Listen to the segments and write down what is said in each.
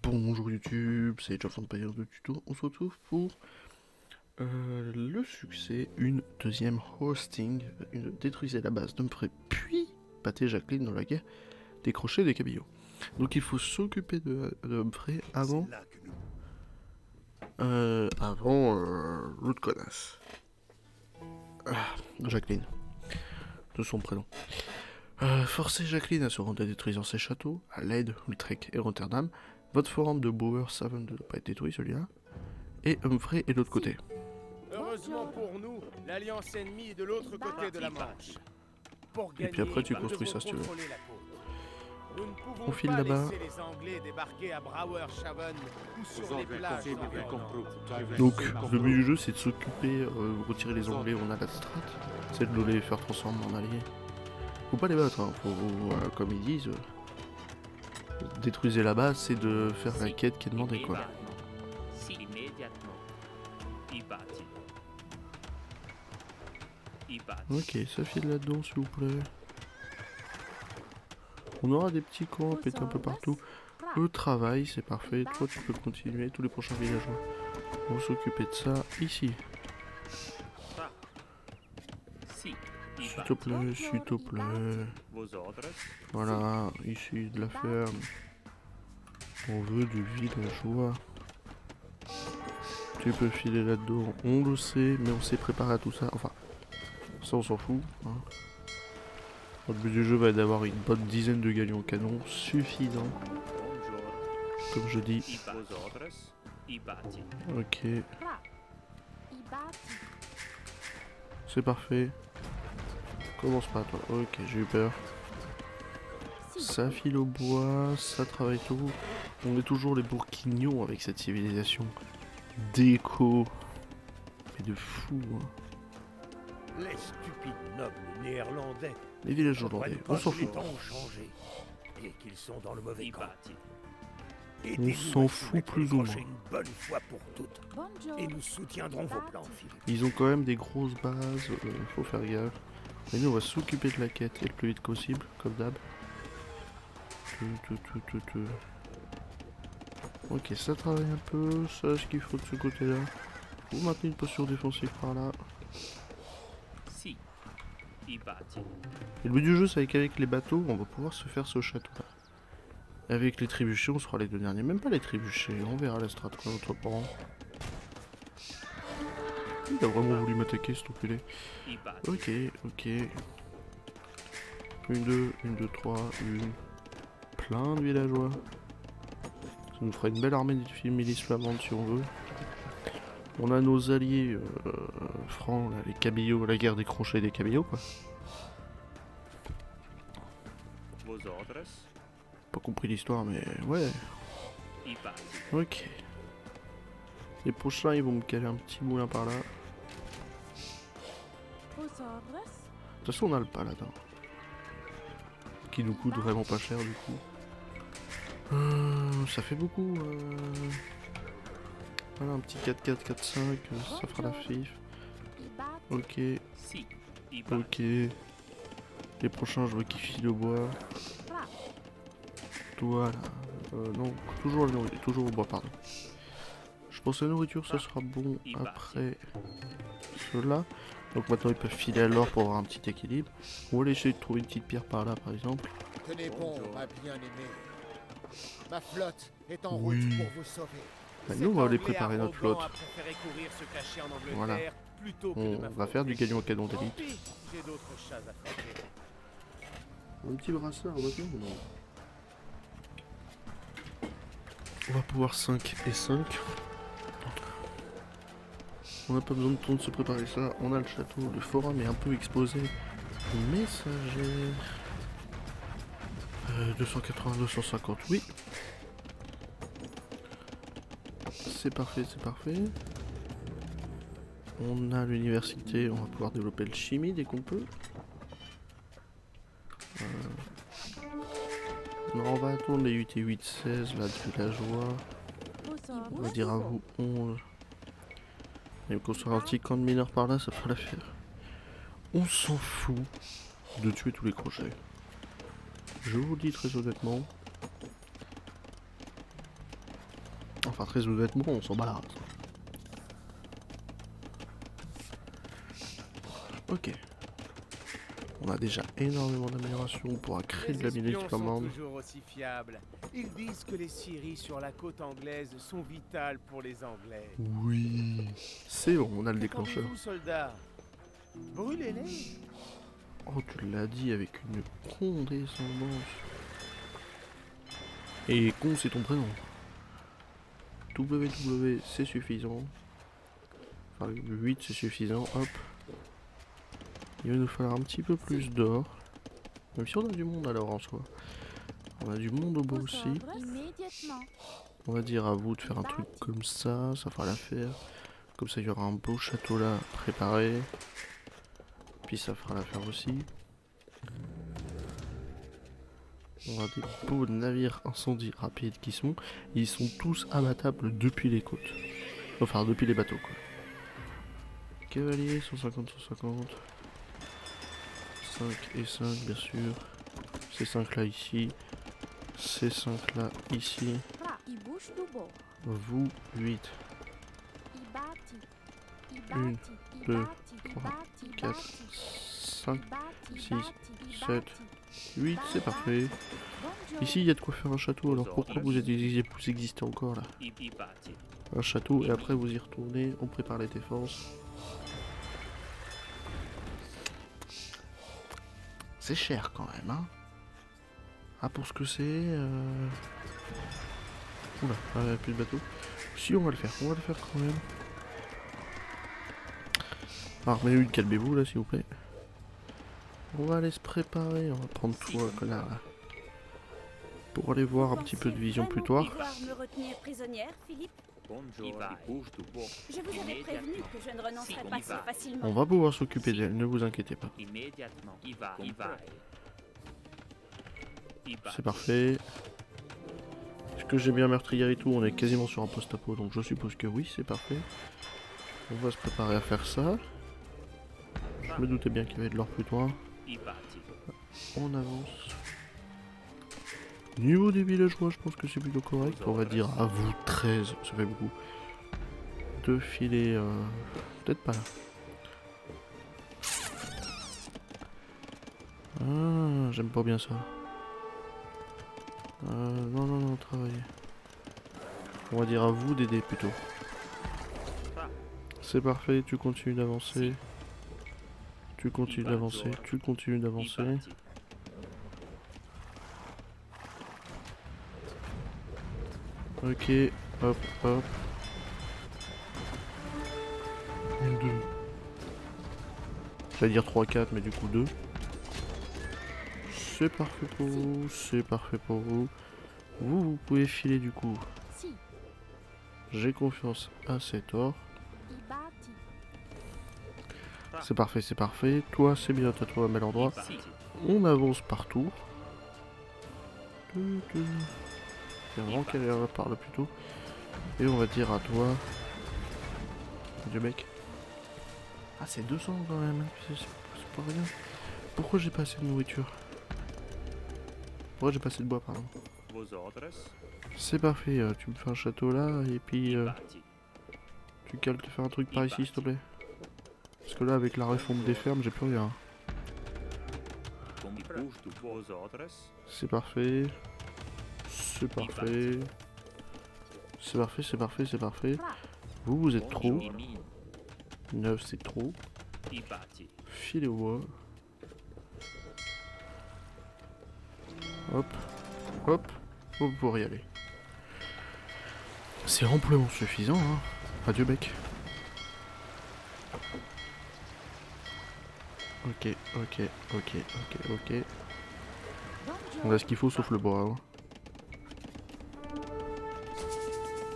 Bonjour YouTube, c'est Age of Empires de Tuto. On se retrouve pour le succès, une deuxième hosting, détruisez la base d'Humphrey, puis battez Jacqueline dans la guerre, décrochez des cabillots. Donc il faut s'occuper de Humphrey avant l'autre connasse. Jacqueline, de son prénom. Forcez Jacqueline à se rendre à détruisant ses châteaux, à Leyde, Utrecht et Rotterdam. Votre forum de Bowershaven ne doit pas être détruit, celui-là. Et Humphrey est de l'autre côté. Heureusement pour nous, l'alliance ennemie est de l'autre côté de la Manche. Pour Et gagner, puis après tu nous construis devons ça si tu veux. contrôler la côte. Nous ne pouvons On file pas là-bas. laisser les Anglais débarquer à Browershaven ou sur les plages environnantes. Donc le but du jeu c'est de s'occuper, retirer les Anglais, on a la strat, c'est de les faire transformer en alliés. Faut pas les battre, hein. Faut, comme ils disent, détruisez la base, c'est de faire la quête qui est demandée quoi. Ok, ça file là-dedans s'il vous plaît. On aura des petits camps pétés un peu partout. Eux travaillent, c'est parfait. Toi tu peux continuer, tous les prochains villageois vont s'occuper de ça ici. S'il te plaît, s'il te plaît. Voilà, ici de la ferme. On veut du villageois. Tu peux filer là-dedans, on le sait, mais on s'est préparé à tout ça. Enfin, ça on s'en fout. Hein. Le but du jeu va être d'avoir une bonne dizaine de galions canons suffisant. Comme je dis. Ok. C'est parfait. Commence pas toi. Ok, j'ai eu peur. Ça file au bois, ça travaille tout. On est toujours les bourguignons avec cette civilisation. Déco. Mais de fou. Hein. Les stupides nobles néerlandais. Les villages hollandais, on s'en fout. Les temps ont changé et qu'ils sont dans le mauvais camp. On s'en fout plus ou moins. Une bonne fois pour toutes. Et nous soutiendrons vos plans, Philippe. Ils ont quand même des grosses bases, faut faire gaffe. Mais nous on va s'occuper de la quête et le plus vite possible, comme d'hab. Ok, ça travaille un peu, ça ce qu'il faut de ce côté-là. Vous maintenez une posture défensive par là. Et le but du jeu c'est qu'avec les bateaux, on va pouvoir se faire ce château-là. Avec les trébuchets, on sera les deux derniers. Même pas les trébuchets, on verra la strat quoi, notre parent. Il a vraiment voulu m'attaquer cet enculé. Ok, ok. Une, deux, trois, une. Plein de villageois. Ça nous fera une belle armée de milices flamandes si on veut. On a nos alliés francs, là, les cabillots, la guerre des crochets des cabillots quoi. Pas compris l'histoire mais ouais. Ok. Les prochains ils vont me caler un petit moulin par là. De toute façon on a le paladin. Qui nous coûte vraiment pas cher du coup. Ça fait beaucoup. Voilà un petit 4-4, 4-5, ça fera la fif. Ok. Ok. Les prochains je veux qu'ils filent au bois. Voilà. Non, toujours la nourriture, toujours au bois, pardon. Je pense que la nourriture, ça sera bon après cela. Donc maintenant, ils peuvent filer à l'or pour avoir un petit équilibre. On va aller essayer de trouver une petite pierre par là, par exemple. Tenez bon, ma bien-aimée. Ma flotte est en Oui. route pour vous sauver. Bah, nous, on va aller préparer notre flotte. Voilà. On va faire du galion à canon d'élite. J'ai d'autres choses à faire. Un petit brassard, on va bien, non? On va pouvoir 5 et 5. On n'a pas besoin de temps de se préparer ça. On a le château, le forum est un peu exposé. Messager. 280, 250, oui. C'est parfait, c'est parfait. On a l'université, on va pouvoir développer le chimie dès qu'on peut. Non, on va attendre les 8 et 8, 16 là de villageois. On va dire à vous 11. Et construire un petit camp de mineurs par là, ça fera l'affaire. On s'en fout de tuer tous les crochets. Je vous le dis très honnêtement. Enfin, très honnêtement, on s'en bat la race. Ok. On a déjà énormément d'améliorations, on pourra créer de la Les minute espions sont commande. toujours aussi fiables. Ils disent que les scieries sur la côte anglaise sont vitales pour les Anglais. Oui. C'est bon, on a le déclencheur. Qu'attendez-vous, soldats? Brûlez-les. Oh, tu l'as dit avec une condescendance. Et con, c'est ton prénom. WW, c'est suffisant. Enfin, le 8, c'est suffisant. Hop. Il va nous falloir un petit peu plus d'or. Même si on a du monde alors en soi. On a du monde au bout aussi. On va dire à vous de faire un truc comme ça. Ça fera l'affaire. Comme ça, il y aura un beau château là préparé. Puis ça fera l'affaire aussi. On a des beaux navires incendie rapides qui sont. Ils sont tous abattables depuis les côtes. Enfin, depuis les bateaux quoi. Cavalier, 150, 150. 5 et 5 bien sûr. Ces 5 là ici. Ces 5 là ici. Vous 8. 1, 2, 3, 4, 5, 6, 7, 8, c'est parfait. Ici il y a de quoi faire un château, alors pourquoi vous existez encore là? Un château et après vous y retournez, on prépare les défenses. C'est cher quand même, hein. Ah, pour ce que c'est... Oula, plus de bateau. Si, on va le faire quand même. Alors, mais calmez-vous là, s'il vous plaît. On va aller se préparer, on va prendre toi, connard, là. Pour aller voir un petit peu de vision plus tard. Me retenir prisonnière, Philippe? Je vous avais prévenu que je ne renoncerais pas si facilement. On va pouvoir s'occuper d'elle, ne vous inquiétez pas. C'est parfait. Est-ce que j'ai bien meurtrière et tout? On est quasiment sur un post-apo, donc je suppose que oui, c'est parfait. On va se préparer à faire ça. Je me doutais bien qu'il y avait de l'or plus loin. On avance. Niveau des villageois, je pense que c'est plutôt correct. On va dire à vous 13, ça fait beaucoup. 2 filets, peut-être pas là. Ah, j'aime pas bien ça. Non, travaillez. On va dire à vous d'aider plutôt. C'est parfait, tu continues d'avancer. Tu continues d'avancer, tu continues d'avancer. Ok, hop, hop. 1, 2. J'allais dire 3, 4, mais du coup 2. C'est parfait pour vous, c'est parfait pour vous. Vous pouvez filer du coup. J'ai confiance à cet or. C'est parfait, c'est parfait. Toi, c'est bien, t'as trouvé un bel endroit. On avance partout. Il y a vraiment qu'elle est par là plutôt. Et on va dire à toi. Dieu mec. Ah, c'est 200 quand même. C'est pas rien. Pourquoi j'ai pas assez de nourriture? Pourquoi j'ai pas assez de bois, pardon? C'est parfait, tu me fais un château là et puis tu cales te faire un truc par ici s'il te plaît. Parce que là avec la refonte des fermes j'ai plus rien. C'est parfait. C'est parfait. C'est parfait, c'est parfait, c'est parfait. Vous êtes trop. 9 c'est trop. Filez au bois. Hop. Hop. Vous pourrez y aller. C'est amplement suffisant, hein. Adieu mec. Ok. On a ce qu'il faut sauf le bois. Hein.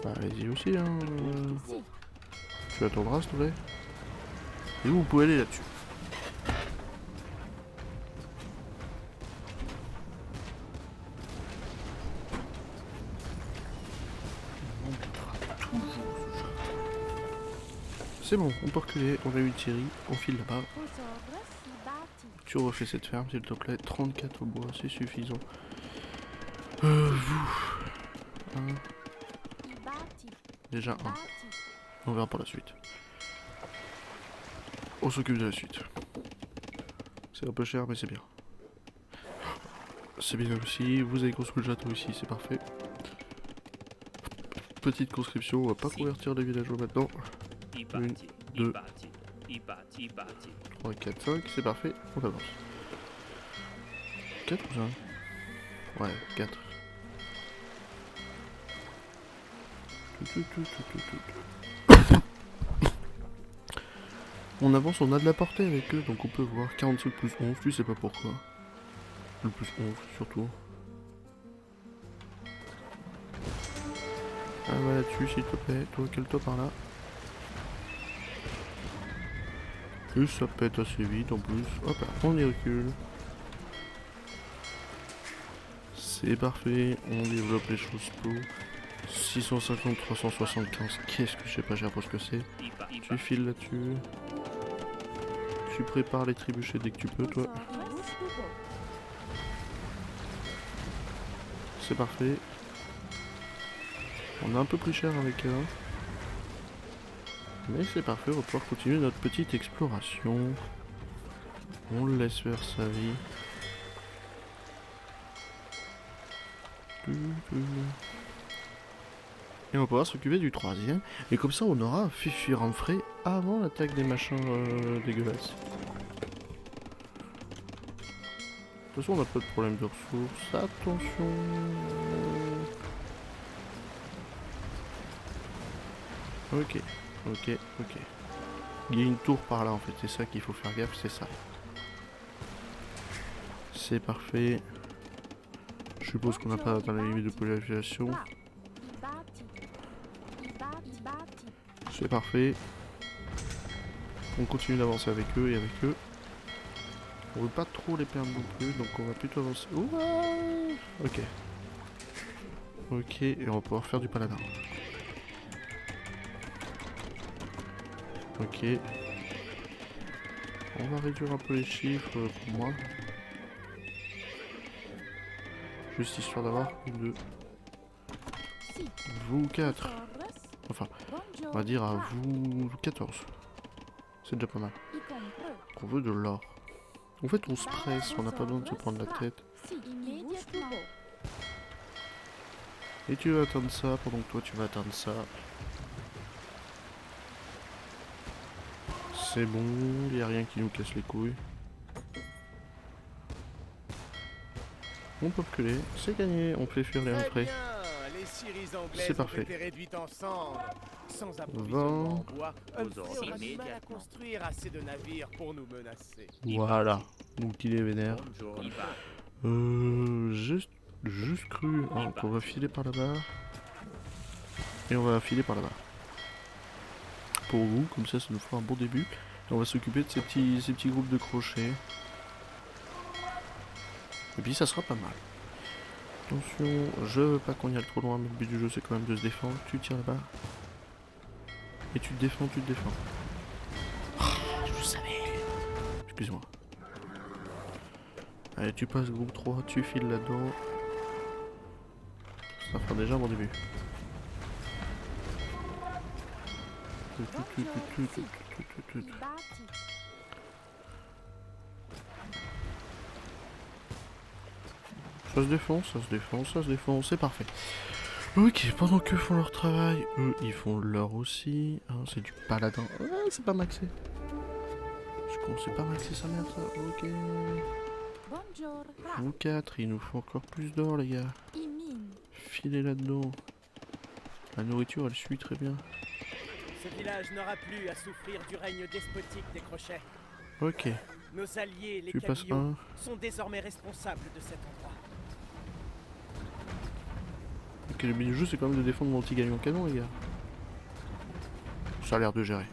Bah, allez-y aussi, hein. Tu attendras s'il te plaît. Et vous pouvez aller là-dessus. C'est bon, on peut reculer, on a eu une série, on file là-bas. Tu refais cette ferme s'il te plaît, 34 au bois, c'est suffisant. Vous. 1, Déjà un. On verra pour la suite. On s'occupe de la suite. C'est un peu cher, mais c'est bien. C'est bien aussi. Vous avez construit le château ici, c'est parfait. Petite conscription, on va pas convertir les villageois maintenant. 1, 2, 3, 4, 5, c'est parfait, on avance. 4 ou 5? Ouais, 4. On avance, on a de la portée avec eux, donc on peut voir 47 plus 11, tu sais pas pourquoi. Le plus 11 surtout. Ah va là-dessus s'il te plaît, toi cale-toi par là. Et ça pète assez vite en plus. Hop là, on y recule. C'est parfait, on développe les choses pour 650, 375, qu'est-ce que je sais pas, j'ai appris ce que c'est. Tu files là-dessus. Tu prépares les trébuchets dès que tu peux, toi. C'est parfait. On a un peu pris cher avec eux. Mais c'est parfait, on va pouvoir continuer notre petite exploration. On le laisse faire sa vie. Et on va pouvoir s'occuper du troisième. Et comme ça, on aura fait fuir un frais avant l'attaque des machins dégueulasses. De toute façon, on n'a pas de problème de ressources. Attention. Ok, ok, ok. Il y a une tour par là en fait, c'est ça qu'il faut faire gaffe, c'est ça. C'est parfait. Je suppose qu'on n'a pas atteint la limite de population. C'est parfait. On continue d'avancer avec eux et avec eux. On veut pas trop les perdre non plus, donc on va plutôt avancer. Ouah, ok. Ok, et on va pouvoir faire du paladin. Ok. On va réduire un peu les chiffres pour moi. Juste histoire d'avoir une, deux. Vous 4. Enfin, on va dire à vous 14. C'est déjà pas mal. On veut de l'or. En fait, on se presse, on n'a pas besoin de se prendre la tête. Et tu vas atteindre ça pendant que toi tu vas atteindre ça. C'est bon, il n'y a rien qui nous casse les couilles. On peut reculer, c'est gagné, on fait fuir les frais. C'est parfait. 20. À construire assez de navires pour nous menacer. Voilà, donc il est vénère. Juste cru, hein, qu'on va filer par là-bas. Et on va filer par là-bas. Pour vous, comme ça nous fera un bon début. Et on va s'occuper de ces petits groupes de crochets. Et puis ça sera pas mal. Attention, je veux pas qu'on y aille trop loin, mais le but du jeu c'est quand même de se défendre. Tu tires là-bas. Et tu te défends, tu te défends. Oh, je savais. Excuse-moi. Allez, tu passes groupe 3, tu files là-dedans. Ça fera déjà un bon début. Ça se défend, ça se défend, ça se défend, c'est parfait. Ok, pendant qu'eux font leur travail, eux ils font leur aussi. Hein, c'est du paladin. Ouais, c'est pas maxé. Je pense c'est pas maxé sa mère ça. Ok. Vous 4, il nous faut encore plus d'or les gars. Filez là-dedans. La nourriture elle suit très bien. Ce village n'aura plus à souffrir du règne despotique des crochets. Ok. Nos alliés, les Tu passes Cabillons, un. sont désormais responsables de cet endroit. Ok, le but du jeu c'est quand même de défendre mon petit galion canon les gars. Ça a l'air de gérer.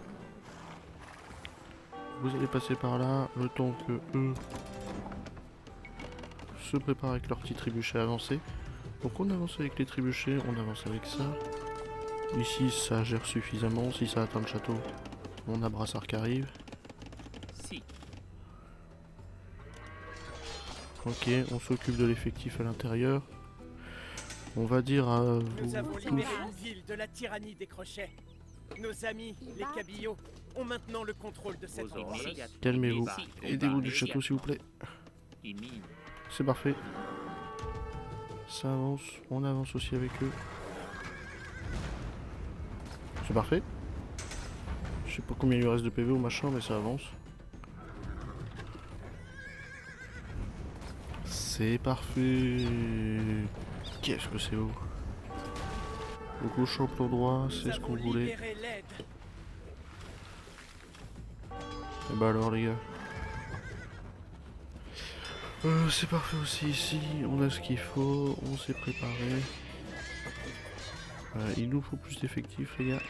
Vous allez passer par là, le temps que eux se préparent avec leurs petits trébuchets à avancer. Donc on avance avec les trébuchets, on avance avec ça. Ici ça gère suffisamment, si ça atteint le château, on a Brassard qui arrive. Ok, on s'occupe de l'effectif à l'intérieur. On va dire à Nous vous avons tous. libéré une ville de la tyrannie des crochets. Nos amis, les cabillots, ont maintenant le contrôle de cet endroit. Calmez-vous. Aidez-vous du château, s'il vous plaît. C'est parfait. Ça avance. On avance aussi avec eux. C'est parfait. Je sais pas combien il lui reste de PV ou machin, mais ça avance. C'est parfait. Qu'est-ce que c'est haut. Le gauche au droit, c'est ce qu'on voulait. Et bah alors les gars. C'est parfait aussi ici, on a ce qu'il faut, on s'est préparé. Il nous faut plus d'effectifs les gars.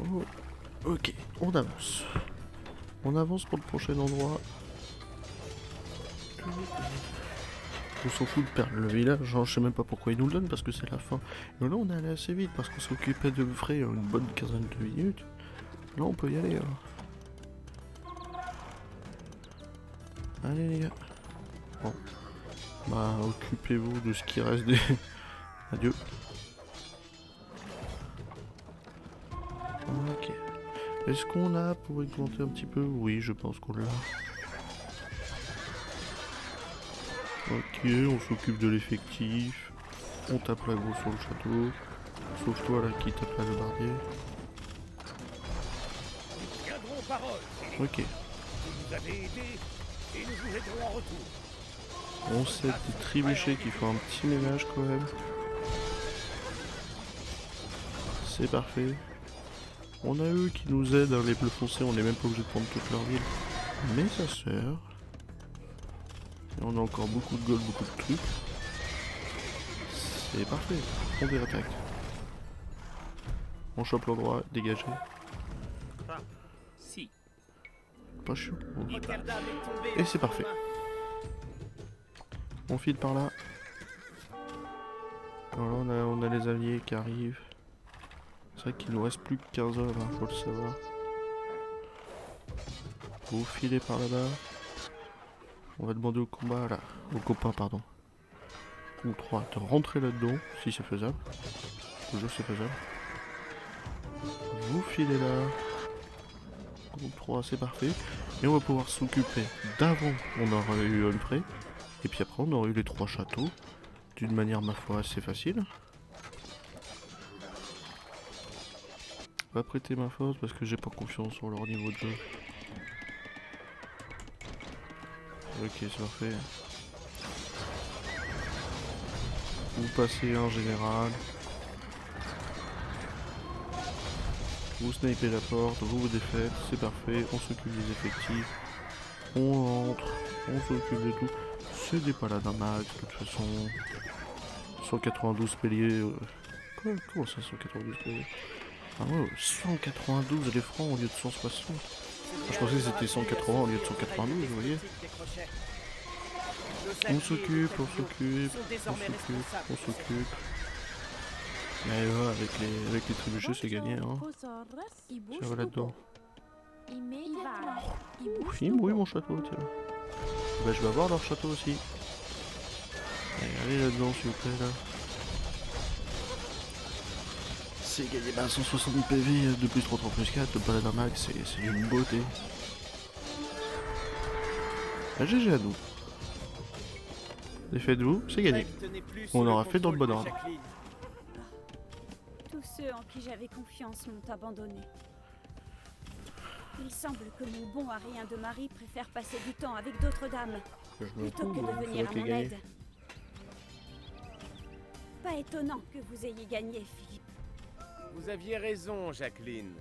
Oh, ok, on avance. On avance pour le prochain endroit. On s'en fout de perdre le village, genre, je sais même pas pourquoi ils nous le donnent parce que c'est la fin. Et là on est allé assez vite parce qu'on s'occupait de frais une bonne quinzaine de minutes. Là on peut y aller. Hein. Allez les gars. Bon. Bah occupez-vous de ce qui reste des... Adieu. Ok. Est-ce qu'on a pour augmenter un petit peu? Oui, je pense qu'on l'a. Ok, on s'occupe de l'effectif. On tape la grosse sur le château. Sauf toi là qui tape la lebardier. Tiendrons parole. Ok. Vous nous avez aidés et nous vous aiderons en retour. On sait des trébuchets qui font un petit ménage quand même. C'est parfait. On a eux qui nous aident, hein, les bleus foncés, on n'est même pas obligé de prendre toute leur ville. Mais ça sert. Et on a encore beaucoup de gold, beaucoup de trucs. C'est parfait. On dérattaque. On chope l'endroit, dégagé. Pas chaud. Et c'est parfait. On file par là. Voilà, on a les alliés qui arrivent. C'est vrai qu'il nous reste plus que 15 heures, hein, faut le savoir. Vous filez par là-bas. On va demander au combat, là. Au copain, pardon. Ou 3, de rentrer là-dedans, si c'est faisable. Toujours c'est faisable. Vous filez là. Groupe 3, c'est parfait. Et on va pouvoir s'occuper d'avant. On aura eu Humphrey. Et puis après, on aura eu les 3 châteaux. D'une manière, ma foi, assez facile. Pas prêter ma force parce que j'ai pas confiance sur leur niveau de jeu. Ok, c'est parfait. Vous passez en général. Vous snipez la porte, vous défaites, c'est parfait. On s'occupe des effectifs. On entre, on s'occupe de tout. C'est des paladins max, de toute façon. 192 paliers. Comment ça, 192 paliers? Ah ouais, 192 les francs au lieu de 160. Je pensais que c'était 180 au lieu de 192, vous voyez. On s'occupe, on s'occupe, on s'occupe, on s'occupe. Mais ouais, avec les trébuchets c'est gagné hein. Ça va là-dedans. Il mouille mon château, tiens. Bah je vais avoir leur château aussi. Allez là-dedans s'il vous plaît là. C'est gagné, bah 160 PV, 2 plus 3, 3 plus 4, le paladin max, c'est d'une beauté. Ah, GG à nous. Défaites-vous, c'est gagné. On aura fait dans le bon ordre. Tous ceux en qui j'avais confiance m'ont abandonné. Il semble que mon bon à rien de mari préfère passer du temps avec d'autres dames, plutôt que de venir à mon aide. Pas étonnant que vous ayez gagné, Philippe. Vous aviez raison, Jacqueline.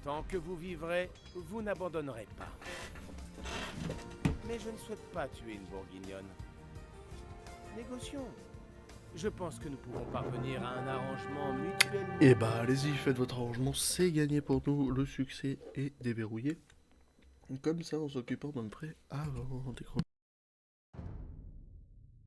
Tant que vous vivrez, vous n'abandonnerez pas. Mais je ne souhaite pas tuer une bourguignonne. Négocions. Je pense que nous pouvons parvenir à un arrangement mutuel. Et bah allez-y, faites votre arrangement, c'est gagné pour nous, le succès est déverrouillé. Comme ça, en s'occupant d'un prêt avant d'écran.